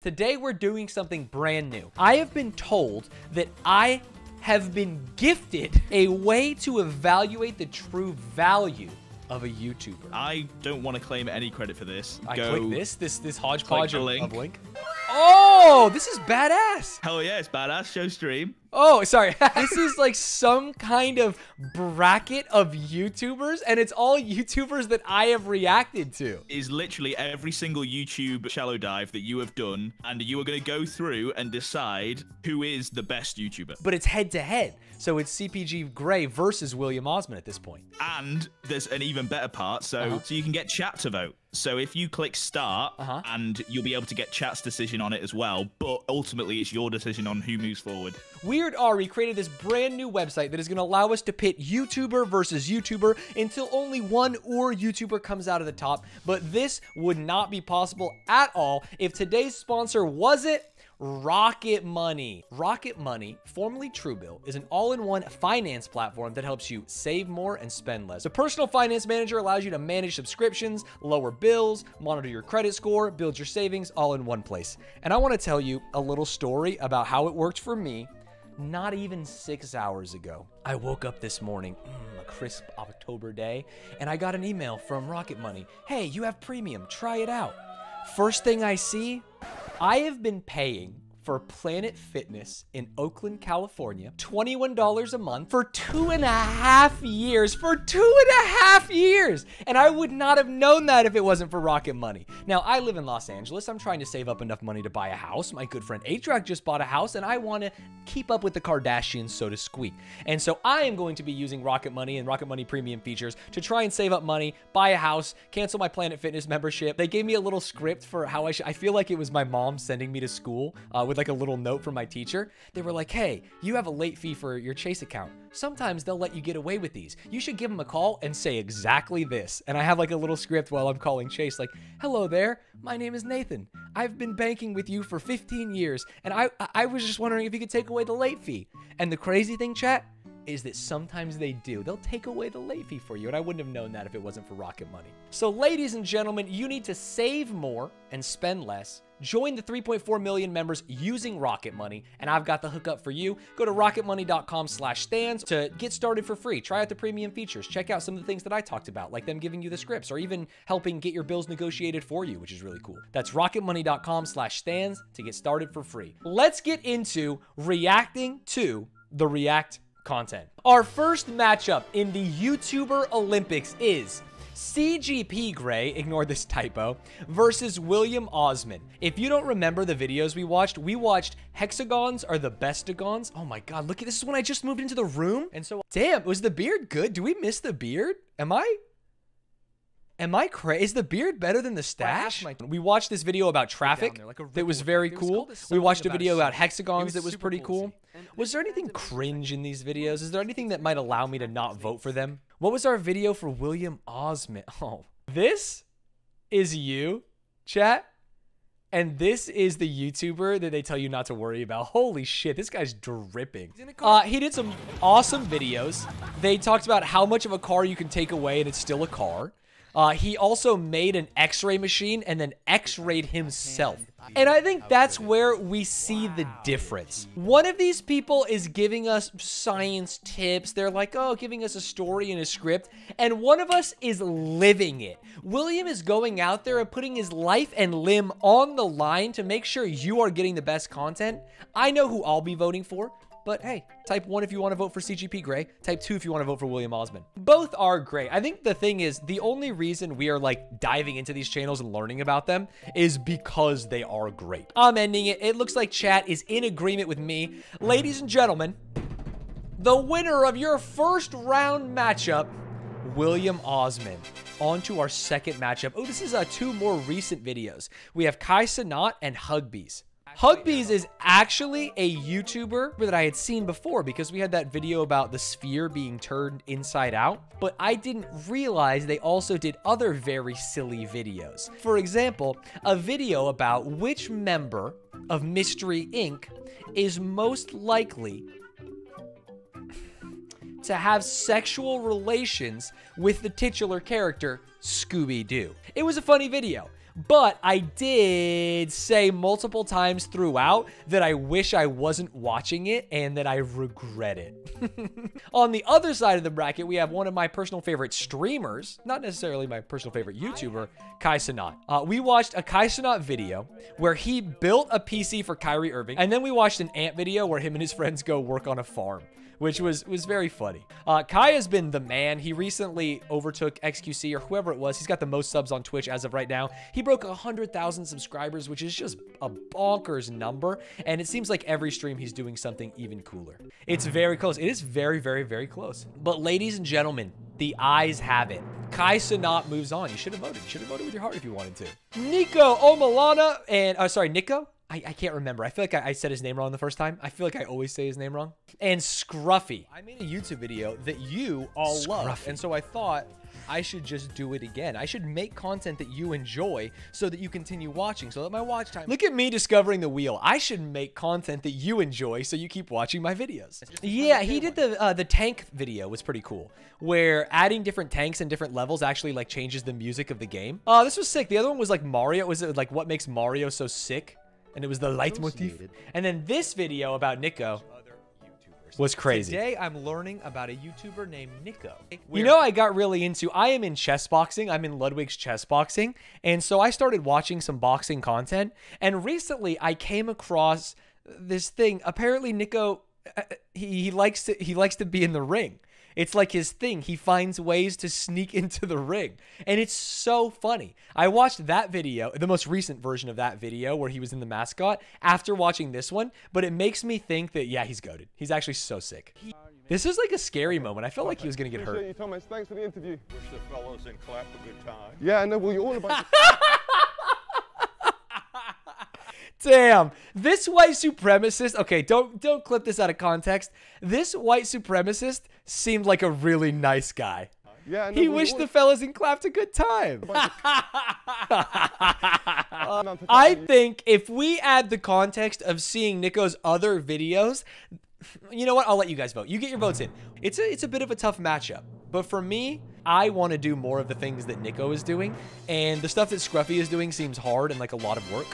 Today we're doing something brand new. I have been told that I have been gifted a way to evaluate the true value of a YouTuber. I don't want to claim any credit for this. Click this hodgepodge of link. Oh, this is badass. Hell yeah, it's badass. Show stream. Oh, sorry. This is like some kind of bracket of YouTubers, and it's all YouTubers that I have reacted to. Is literally every single YouTube shallow dive that you have done, and you are going to go through and decide who is the best YouTuber. But it's head to head. So it's CPG Gray versus William Osman at this point. And there's an even better part. So you can get chat to vote. So if you click start, and you'll be able to get chat's decision on it as well. But ultimately, it's your decision on who moves forward. Weird Ari created this brand new website that is going to allow us to pit YouTuber versus YouTuber until only one or YouTuber comes out of the top. But this would not be possible at all if today's sponsor wasn't Rocket Money. Rocket Money, formerly Truebill, is an all-in-one finance platform that helps you save more and spend less. The personal finance manager allows you to manage subscriptions, lower bills, monitor your credit score, build your savings all in one place. And I want to tell you a little story about how it worked for me not even 6 hours ago. I woke up this morning, a crisp October day, and I got an email from Rocket Money. Hey, you have premium, try it out. First thing I see, I have been paying for Planet Fitness in Oakland, California, $21 a month for 2.5 years. For 2.5 years! And I would not have known that if it wasn't for Rocket Money. Now, I live in Los Angeles. I'm trying to save up enough money to buy a house. My good friend A-Track just bought a house, and I want to keep up with the Kardashians, so to speak. And so I am going to be using Rocket Money and Rocket Money premium features to try and save up money, buy a house, cancel my Planet Fitness membership. They gave me a little script for how I feel like it was my mom sending me to school with like a little note from my teacher. They were like, hey, you have a late fee for your Chase account. Sometimes they'll let you get away with these. You should give them a call and say exactly this. And I have like a little script while I'm calling Chase, like, hello there, my name is Nathan. I've been banking with you for 15 years, and I was just wondering if you could take away the late fee. And the crazy thing, chat, is that sometimes they do. They'll take away the late fee for you, and I wouldn't have known that if it wasn't for Rocket Money. So ladies and gentlemen, you need to save more and spend less. Join the 3.4 million members using Rocket Money, and I've got the hookup for you. Go to rocketmoney.com/Stanz to get started for free. Try out the premium features. Check out some of the things that I talked about, like them giving you the scripts or even helping get your bills negotiated for you, which is really cool. That's rocketmoney.com/Stanz to get started for free. Let's get into reacting to the React content. Our first matchup in the YouTuber Olympics is CGP Gray, ignore this typo, versus William Osman. If you don't remember the videos we watched hexagons are the bestagons. Oh my God, look at this is when I just moved into the room. And so, damn, was the beard good? Do we miss the beard? Am I crazy? Is the beard better than the stash? We watched this video about traffic that was very cool. We watched a video about hexagons that was pretty cool. Was there anything cringe in these videos? Is there anything that might allow me to not vote for them? What was our video for William Osman? Oh, this is you, chat. And this is the YouTuber that they tell you not to worry about. Holy shit, this guy's dripping. He did some awesome videos. They talked about how much of a car you can take away and it's still a car. He also made an x-ray machine and then x-rayed himself. And I think that's where we see the difference. One of these people is giving us science tips. They're like, oh, giving us a story and a script. And one of us is living it. William is going out there and putting his life and limb on the line to make sure you are getting the best content. I know who I'll be voting for. But hey, type 1 if you want to vote for CGP Gray. Type 2 if you want to vote for William Osman. Both are great. I think the thing is, the only reason we are like diving into these channels and learning about them is because they are great. I'm ending it. It looks like chat is in agreement with me. Ladies and gentlemen, the winner of your first round matchup, William Osman. On to our second matchup. Oh, this is two more recent videos. We have Kai Sanat and Hugbees. Hugbees is actually a YouTuber that I had seen before because we had that video about the sphere being turned inside out, but I didn't realize they also did other very silly videos. For example, a video about which member of Mystery Inc. is most likely to have sexual relations with the titular character, Scooby-Doo. It was a funny video. But I did say multiple times throughout that I wish I wasn't watching it and that I regret it. On the other side of the bracket, we have one of my personal favorite streamers, not necessarily my personal favorite YouTuber, Kai Cenat. We watched a Kai Cenat video where he built a PC for Kyrie Irving, and then we watched an Ant video where him and his friends go work on a farm, which was very funny. Kai has been the man. He recently overtook XQC or whoever it was. He's got the most subs on Twitch as of right now. He broke 100,000 subscribers, which is just a bonkers number. And it seems like every stream he's doing something even cooler. It's very close. It is very, very, very close. But ladies and gentlemen, the eyes have it. Kai Cenat moves on. You should have voted. You should have voted with your heart if you wanted to. Nico Omalana and, sorry, Nico? I can't remember. I feel like I said his name wrong the first time. I feel like I always say his name wrong. And Scruffy. I made a YouTube video that you all love. And so I thought I should just do it again. I should make content that you enjoy so that you continue watching, so that my watch time... Look at me discovering the wheel. I should make content that you enjoy so you keep watching my videos. Yeah, he did the tank video. Was pretty cool, where adding different tanks and different levels actually like changes the music of the game. Oh, this was sick. The other one was like Mario. Was it like what makes Mario so sick? And it was the leitmotif. And then this video about Nico was crazy. Today, I'm learning about a YouTuber named Nico. You know, I got really into, I am in chess boxing. I'm in Ludwig's chess boxing. And so I started watching some boxing content. And recently, I came across this thing. Apparently, Nico, he likes to be in the ring. It's like his thing. He finds ways to sneak into the ring. And it's so funny. I watched that video, the most recent version of that video where he was in the mascot, after watching this one. But it makes me think that, yeah, he's goated. He's actually so sick. This is like a scary moment. I felt like he was going to get hurt. Appreciate you, Thomas. Thanks for the interview. Wish the fellows in clap a good time. Yeah, I know. Well, you're all about... Damn, this white supremacist, okay, don't clip this out of context. This white supremacist seemed like a really nice guy. Yeah, he wished the fellas and clapped a good time. I think if we add the context of seeing Nico's other videos, you know what? I'll let you guys vote. You get your votes in. It's a bit of a tough matchup. But for me, I want to do more of the things that Nico is doing. And the stuff that Scruffy is doing seems hard and like a lot of work.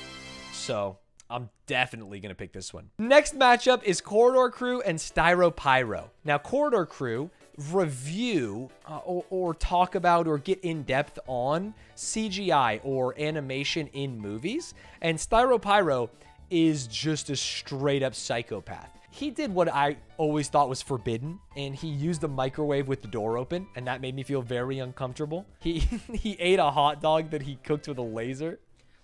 So I'm definitely going to pick this one. Next matchup is Corridor Crew and Styro Pyro. Now, Corridor Crew review or talk about or get in depth on CGI or animation in movies. And Styro Pyro is just a straight up psychopath. He did what I always thought was forbidden, and he used a microwave with the door open, and that made me feel very uncomfortable. He ate a hot dog that he cooked with a laser.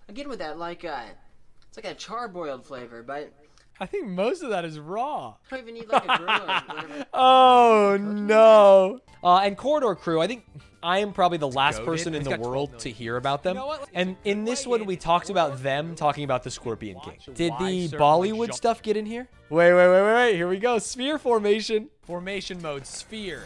Again with that, like, it's like a charbroiled flavor, but... I think most of that is raw. I don't even need like a grill or whatever. Oh, no. And Corridor Crew, I think I am probably the last person in the world to hear about them. And in this one, we talked about them talking about the Scorpion King. Did the Bollywood stuff get in here? Wait. Here we go. Sphere formation. Formation mode, sphere.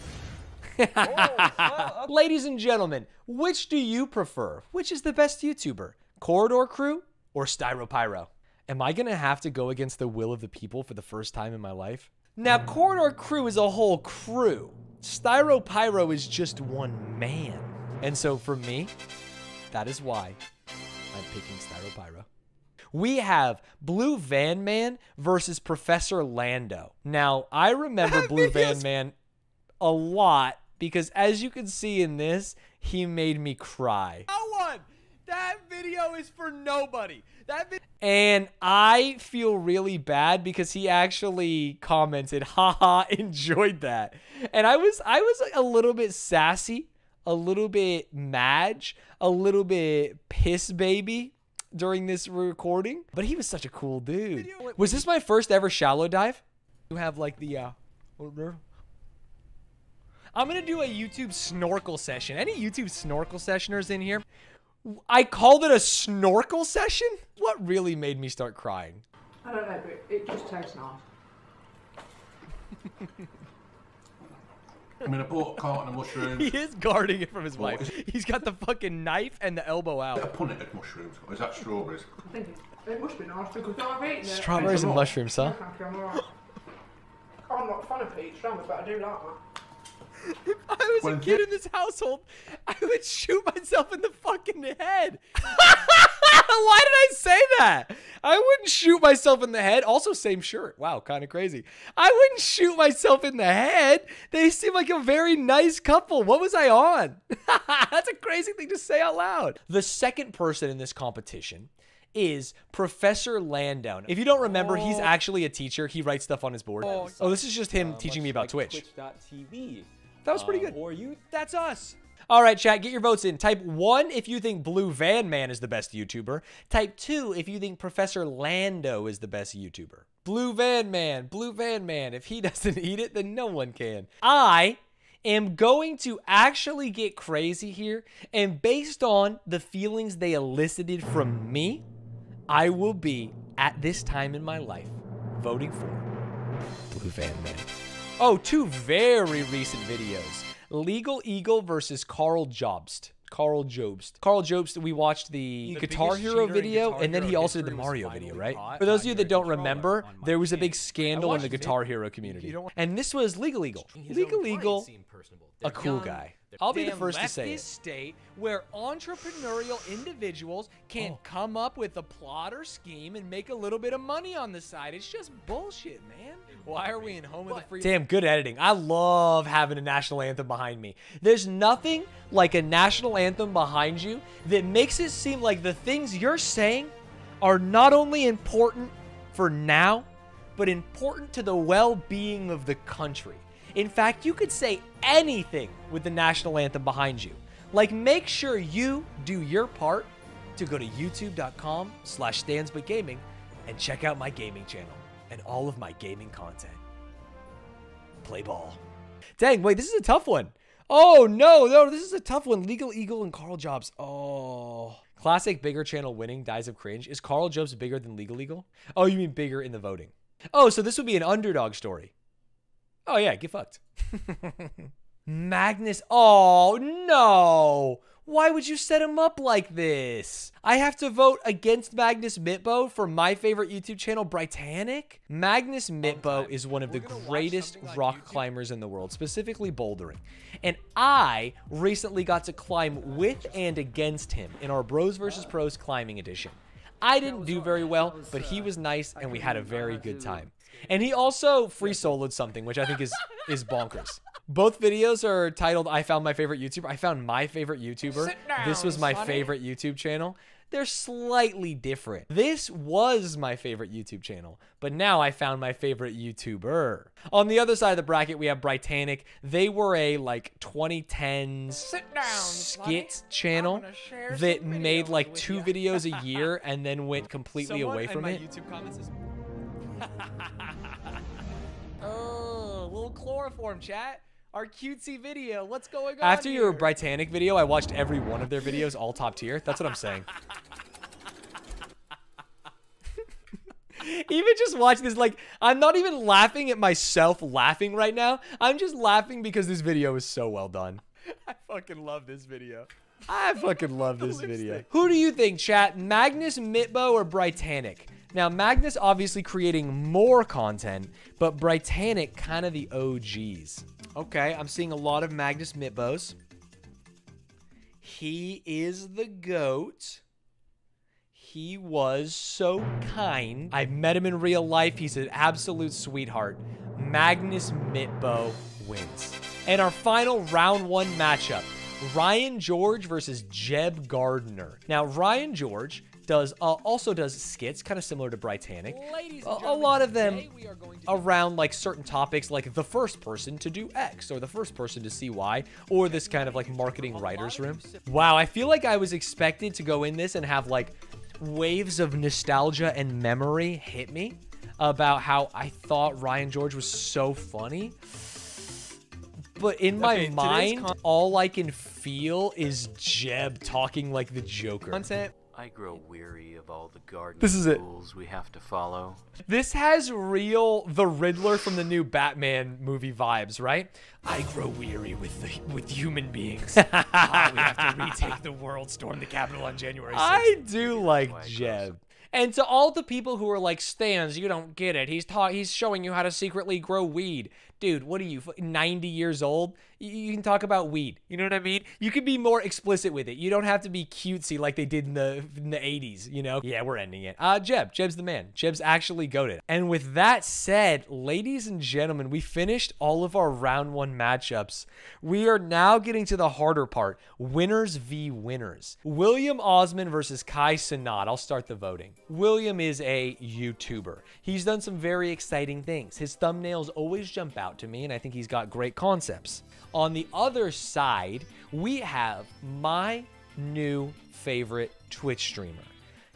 Ladies and gentlemen, which do you prefer? Which is the best YouTuber? Corridor Crew or Styro Pyro? Am I going to have to go against the will of the people for the first time in my life? Now, Corridor Crew is a whole crew. Styro Pyro is just one man. And so for me, that is why I'm picking Styro Pyro. We have Blue Van Man versus Professor Lando. Now, I remember Blue Van Man a lot because as you can see in this, he made me cry. No one! That video is for nobody. And I feel really bad because he actually commented, haha, enjoyed that. And I was a little bit sassy, a little bit madge, a little bit piss baby during this recording. But he was such a cool dude. Was this my first ever shallow dive? You have like the, I'm going to do a YouTube snorkel session. Any YouTube snorkel sessioners in here? I called it a snorkel session? What really made me start crying? I don't know, but it just tastes nice. I mean, I bought a carton of mushrooms. He is guarding it from his wife. He's got the fucking knife and the elbow out. A punnet mushrooms, or is that strawberries? I think it must be nice because I've eaten it. Strawberries and mushrooms, huh? I'm not a fan of peach, but I do like that. If I was a kid in this household, I would shoot myself in the fucking head. Why did I say that? I wouldn't shoot myself in the head. Also, same shirt. Wow, kind of crazy. I wouldn't shoot myself in the head. They seem like a very nice couple. What was I on? That's a crazy thing to say out loud. The second person in this competition is Professor Landau. If you don't remember, he's actually a teacher. He writes stuff on his board. Oh, this is just him teaching me about Twitch. Twitch.tv. That was pretty good. Or you, that's us. All right, chat, get your votes in. Type 1 if you think Blue Van Man is the best YouTuber. Type 2 if you think Professor Landau is the best YouTuber. Blue Van Man. If he doesn't eat it, then no one can. I am going to actually get crazy here, and based on the feelings they elicited from me, I will be, at this time in my life, voting for Blue Van Man. Oh, 2 very recent videos. Legal Eagle versus Carl Jobst. Carl Jobst, we watched the Guitar Hero video, and then he also did the Mario video, right? For those of you that don't remember, there was a big scandal in the Guitar Hero community. And this was Legal Eagle. Legal Eagle, a cool guy. I'll be the first to say it. State where entrepreneurial individuals can come up with a plot or scheme and make a little bit of money on the side. It's just bullshit, man. Why are we in home of the free? Damn, good editing. I love having a national anthem behind me. There's nothing like a national anthem behind you that makes it seem like the things you're saying are not only important for now, but important to the well-being of the country. In fact, you could say anything with the national anthem behind you. Like, make sure you do your part to go to youtube.com/StanzButGaming and check out my gaming channel and all of my gaming content. Play ball. Dang, wait, this is a tough one. Oh, no, this is a tough one. Legal Eagle and Carl Jobs. Oh. Classic bigger channel winning, dies of cringe. Is Carl Jobs bigger than Legal Eagle? Oh, you mean bigger in the voting. Oh, so this would be an underdog story. Oh, yeah, get fucked. Magnus. Oh, no. Why would you set him up like this? I have to vote against Magnus Mitbo for my favorite YouTube channel, Britannic. Magnus Mitbo is one of the greatest rock climbers in the world, specifically bouldering. And I recently got to climb with and against him in our Bros vs. Pros climbing edition. I didn't do very well, but he was nice and we had a very good time. And he also free soloed something, which I think is bonkers. Both videos are titled I Found My Favorite YouTuber. I found my favorite YouTuber. This was my favorite YouTube channel. They're slightly different. This was my favorite YouTube channel, but now I found my favorite YouTuber. On the other side of the bracket, we have Britannic. They were a like 2010s skit channel that made like 2 videos a year and then went completely away from it. YouTube comments is oh, little chloroform, chat. Our cutesy video. What's going on After here? your Britannic video, I watched every one of their videos, all top tier. That's what I'm saying. Even just watch this, like, I'm not even laughing at myself laughing right now. I'm just laughing because this video is so well done. I fucking love this video. I fucking love this video. Who do you think, chat? Magnus Mitbo or Britannic? Now, Magnus obviously creating more content, but Britannic kind of the OGs. Okay, I'm seeing a lot of Magnus Mitbos. He is the GOAT. He was so kind. I've met him in real life. He's an absolute sweetheart. Magnus Mitbo wins. And our final round 1 matchup, Ryan George versus Jeb Gardner. Now, Ryan George also does skits, kind of similar to Britannic. A lot of them around like certain topics, like the first person to do X or the first person to see Y, or this kind of like marketing writer's room. Wow, I feel like I was expected to go in this and have like waves of nostalgia and memory hit me about how I thought Ryan George was so funny. But in my mind, all I can feel is Jeb talking like the Joker. I grow weary of all the garden rules we have to follow. This has real the Riddler from the new Batman movie vibes, right? I grow weary with human beings. We have to retake the world, storm the Capitol on January 6th. I do like Jeb. And to all the people who are like, Stanz, you don't get it. He's showing you how to secretly grow weed. Dude, what are you, 90 years old? You can talk about weed. You know what I mean? You can be more explicit with it. You don't have to be cutesy like they did in the 80s, you know? Yeah, we're ending it. Jeb's the man. Jeb's actually goated. And with that said, ladies and gentlemen, we finished all of our round 1 matchups. We are now getting to the harder part. Winners v. winners. William Osman versus Kai Cenat. I'll start the voting. William is a YouTuber. He's done some very exciting things. His thumbnails always jump out to me, and I think he's got great concepts. On the other side, we have my new favorite Twitch streamer.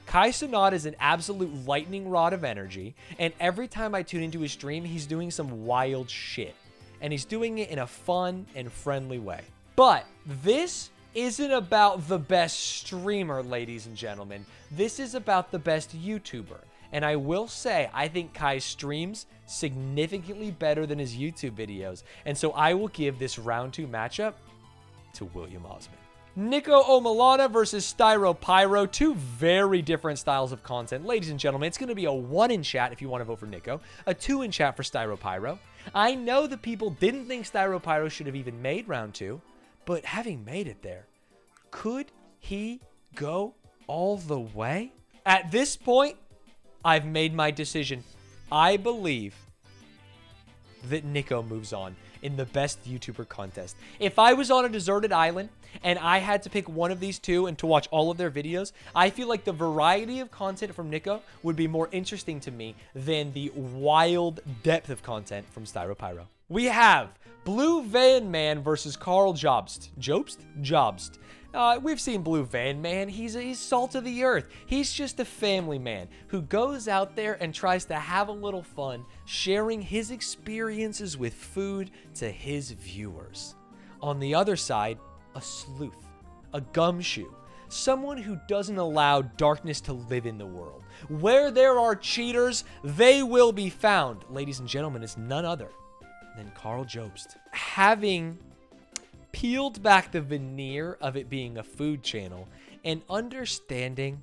Kai Cenat is an absolute lightning rod of energy, and every time I tune into his stream, he's doing some wild shit. And he's doing it in a fun and friendly way. But this isn't about the best streamer, ladies and gentlemen. This is about the best YouTuber. And I will say, I think Kai streams significantly better than his YouTube videos. And so I will give this round 2 matchup to William Osman. Nico Omalana versus Styro Pyro. 2 very different styles of content. Ladies and gentlemen, it's going to be a 1 in chat if you want to vote for Nico. A 2 in chat for Styro Pyro. I know the people didn't think Styro Pyro should have even made round 2. But having made it there, could he go all the way? At this point, I've made my decision. I believe that Nico moves on in the best YouTuber contest. If I was on a deserted island and I had to pick one of these 2 and to watch all of their videos, I feel like the variety of content from Nico would be more interesting to me than the wild depth of content from Styro Pyro. We have Blue Van Man versus Carl Jobst. Jobst. We've seen Blue Van Man. He's salt of the earth. He's just a family man who goes out there and tries to have a little fun, sharing his experiences with food to his viewers. On the other side, a sleuth, a gumshoe, someone who doesn't allow darkness to live in the world. Where there are cheaters, they will be found. Ladies and gentlemen, it's none other than Carl Jobst. Having peeled back the veneer of it being a food channel and understanding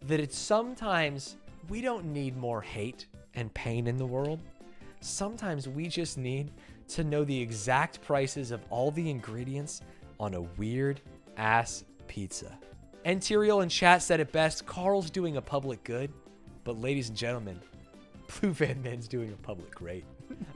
that it's sometimes we don't need more hate and pain in the world. Sometimes we just need to know the exact prices of all the ingredients on a weird ass pizza. Anterior in chat said it best, Carl's doing a public good, but ladies and gentlemen, Blue Van Man's doing a public great.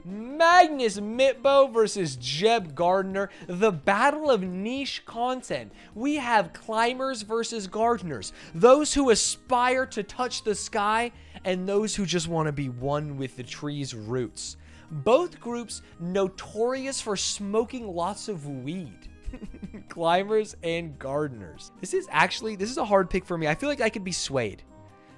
Magnus Mitbo versus Jeb Gardner, the battle of niche content. We have climbers versus gardeners, those who aspire to touch the sky and those who just want to be one with the tree's roots. Both groups notorious for smoking lots of weed. Climbers and gardeners. This is a hard pick for me. I feel like I could be swayed.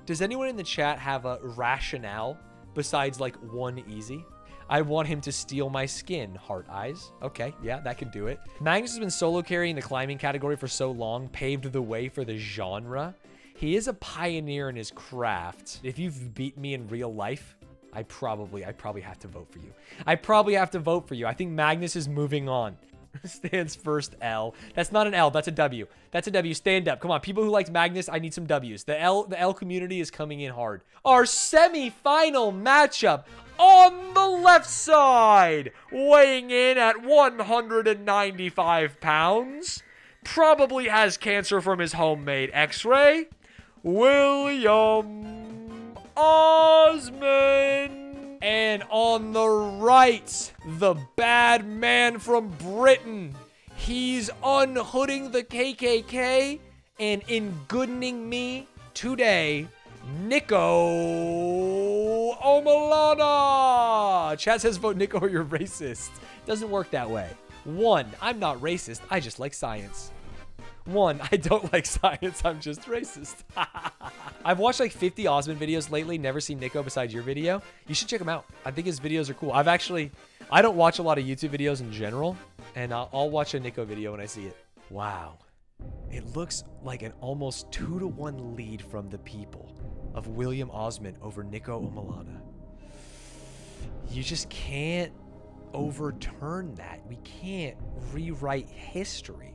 Does anyone in the chat have a rationale besides like one easy? I want him to steal my skin, heart eyes. Okay, yeah, that could do it. Magnus has been solo carrying the climbing category for so long, paved the way for the genre. He is a pioneer in his craft. If you've beat me in real life, I probably have to vote for you. I probably have to vote for you. I think Magnus is moving on. Stands first L. That's not an L, that's a W. That's a W. Stand up. Come on, people who liked Magnus, I need some W's. The L community is coming in hard. Our semi-final matchup on the left side, weighing in at 195 pounds, probably has cancer from his homemade x-ray, William Osman. And on the right, the bad man from Britain. He's unhooding the KKK and engoodening me today, Nico Omalana. Chat says vote Nico or you're racist. Doesn't work that way. 1, I'm not racist. I just like science. 1, I don't like science. I'm just racist. I've watched like 50 Osman videos lately. Never seen Nico besides your video. You should check him out. I think his videos are cool. I don't watch a lot of YouTube videos in general, and I'll watch a Nico video when I see it. Wow. It looks like an almost 2-to-1 lead from the people of William Osman over Nico Omalana. You just can't overturn that. We can't rewrite history.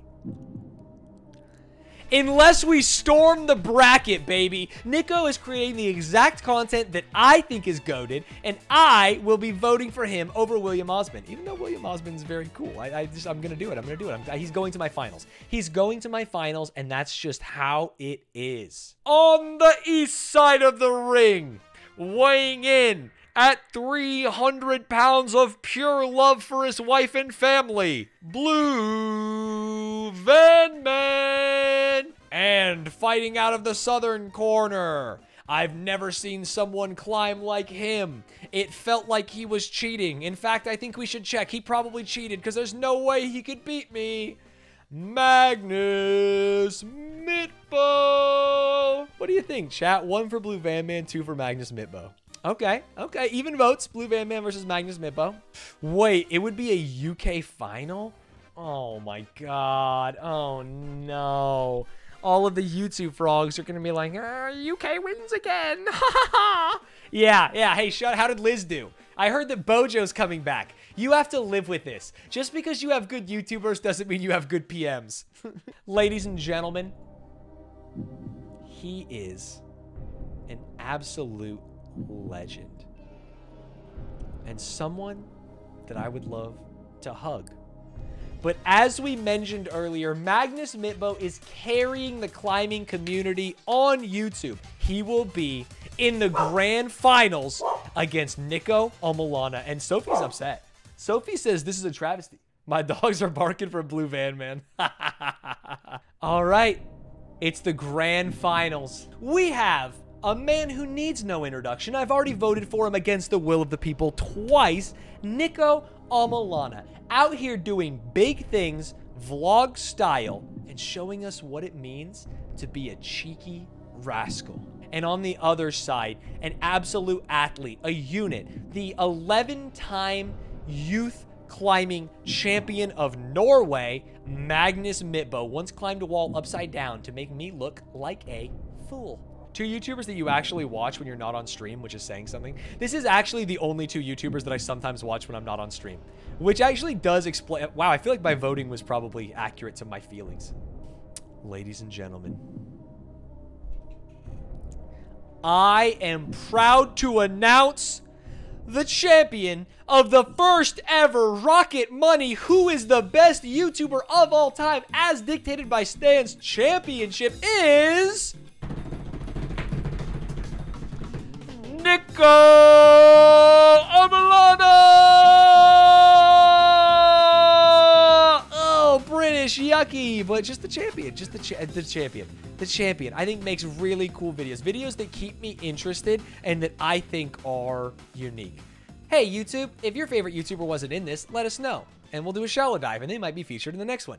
unless we storm the bracket, baby. Nico is creating the exact content that I think is goated, and I will be voting for him over William Osmond, even though William Osmond's very cool. I'm going to do it. I'm going to do it. He's going to my finals. He's going to my finals, and that's just how it is. On the east side of the ring, weighing in at 300 pounds of pure love for his wife and family, Blue Van Man. And fighting out of the southern corner, I've never seen someone climb like him. It felt like he was cheating. In fact, I think we should check. He probably cheated because there's no way he could beat me. Magnus Mitbo. What do you think, chat? 1 for Blue Van Man, 2 for Magnus Mitbo. Okay. Even votes. Blue Van Man versus Magnus Mitbo. Wait, it would be a UK final? Oh my god. Oh no. All of the YouTube frogs are going to be like, UK wins again. Yeah. Hey, how did Liz do? I heard that Bojo's coming back. You have to live with this. Just because you have good YouTubers doesn't mean you have good PMs. Ladies and gentlemen, he is an absolute legend. And someone that I would love to hug. But as we mentioned earlier, Magnus Mitbo is carrying the climbing community on YouTube. He will be in the grand finals against Nico Omilana. And Sophie's upset. Sophie says this is a travesty. My dogs are barking for Blue Van Man. All right. It's the grand finals. We have a man who needs no introduction. I've already voted for him against the will of the people twice. Nico Omilana, out here doing big things, vlog style, and showing us what it means to be a cheeky rascal. And on the other side, an absolute athlete, a unit, the 11-time youth climbing champion of Norway, Magnus Mitbo, once climbed a wall upside down to make me look like a fool. 2 YouTubers that you actually watch when you're not on stream, which is saying something. This is actually the only 2 YouTubers that I sometimes watch when I'm not on stream, which actually does explain. Wow, I feel like my voting was probably accurate to my feelings. Ladies and gentlemen, I am proud to announce the champion of the first ever Rocket Money Who is the Best YouTuber of All Time, as dictated by Stan's championship, is Nico Omilana! Oh, British, yucky, but just the champion, the champion. I think makes really cool videos that keep me interested and that I think are unique. Hey, YouTube, if your favorite YouTuber wasn't in this, let us know, and we'll do a shallow dive, and they might be featured in the next one.